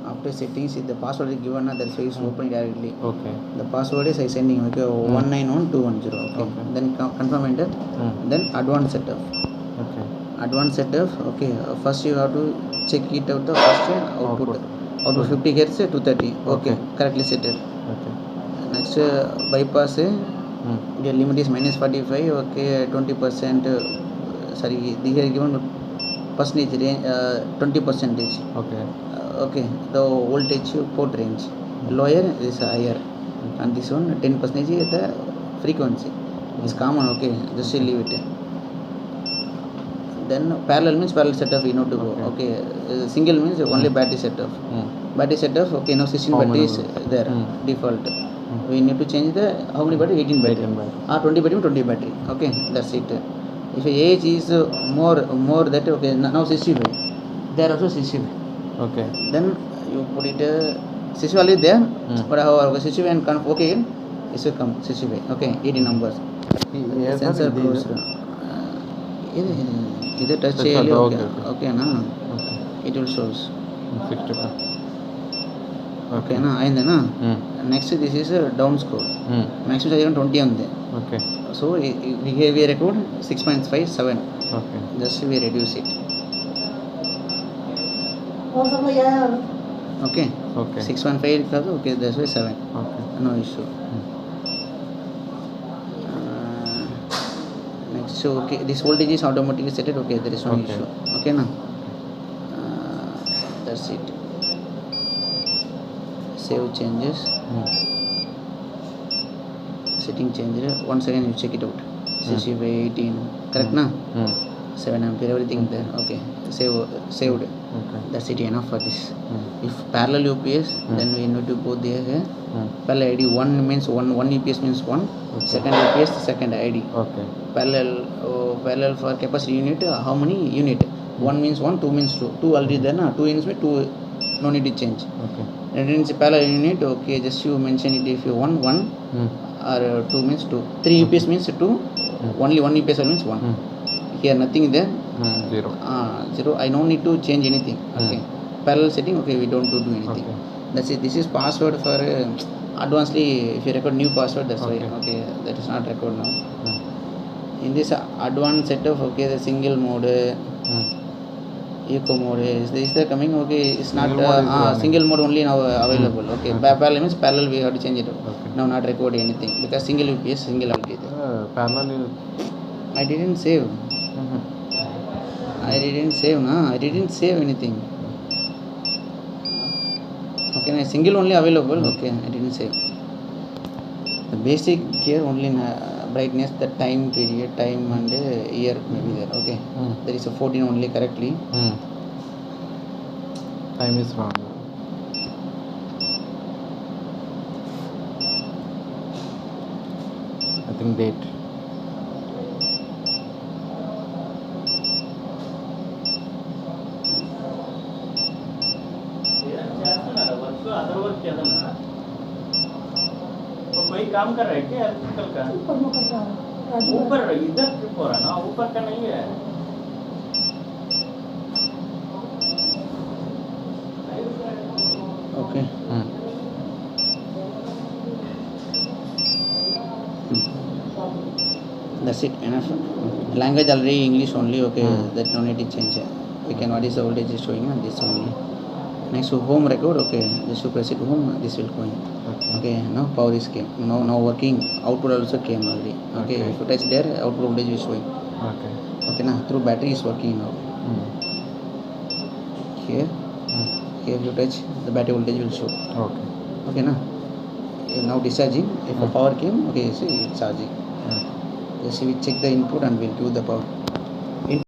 After settings, the password is given, that's why it's opening directly. Okay. The password is I sending, okay, 191210. Okay. Then confirm enter. Then advanced setup. Okay. Advanced setup. Okay. First you have to check it out the first output. Output 50 Hz 230. Okay. Correctly set it. Okay. Next bypass. The limit is -45. Okay. 20%. Sorry, here given percentage range 20%. Okay. Okay, the voltage port range lower is higher, and this one 10% is the frequency. It's common. Okay, just leave it. Then parallel means parallel setup you know to go. Okay, single means only battery setup. Battery setup. Okay, now 16 batteries there default. We need to change the how many battery? 18 battery. 20 battery, 20 battery. Okay, that's it. If age is more that, okay, now 65. There also 65. Okay. Then you put it 65 is there, but however 65 and okay, it will come 65. Okay, 18 numbers. Sensor closed. Either touch area. Okay, na. It will shows. 65. Okay, na. Ayindana. Next this is a down score. Max is 20 on there. Okay. So we record 6.57. Okay. Just we reduce it. Okay. Okay. 6.5 okay, that's why 7. Okay. No issue. Next, so okay, this voltage is automatically set it. Okay, there is no issue. Okay, now that's it. Save changes. Setting change. Once again you check it out. 65, 18, correct na? 7 ampere, everything there. Okay, saved. Okay. That's it, enough for this. If parallel UPS, then we need to go there. Parallel ID 1 means 1 UPS means 1. Second UPS, second ID. Okay. Parallel for capacity unit, how many unit? 1 means 1, 2 means 2. 2 already there na? 2 units means 2, no need to change. Okay. And it's parallel unit. Okay, just you mention it. If you 1 or 2 means 2. 3 UPS means 2. Only 1 UPS means 1. Here nothing there. 0. 0. I don't need to change anything. Okay. Parallel setting. Okay, we don't do anything. Okay. That's it. This is password for advancedly. If you record new password, that's why. Okay, that is not record now. In this advanced setup, okay, the single mode, eco mode is there coming. Okay, it's not single mode only now available. Okay, parallel means parallel we have to change it. Okay. Now not record anything because single UPS single already there. Parallel. I didn't save. I didn't save, na. I didn't save anything. Okay, single only available. Okay, I didn't save. The basic here only brightness, the time period, time and year maybe there. Okay, there is a 14 only correctly. Time is wrong. I think date. Other work किया था ना, तो कोई काम कर रहा है क्या इलेक्ट्रिकल का? ऊपर इधर ट्रिप हो रहा ना, ऊपर का नहीं है. Okay. That's it, enough. Language already English only. Okay, that no need to change. We can, what is the voltage is showing on this only. Next to home record. Okay, just to press it home, this will go in. Okay, now power is came. Now working. Output also came already. Okay, if you touch there, output voltage is showing. Okay. Okay, now through battery is working now. Here if you touch, the battery voltage will show. Okay. Okay, now discharging. If the power came, okay, see it's charging. Just we check the input and we'll give the power.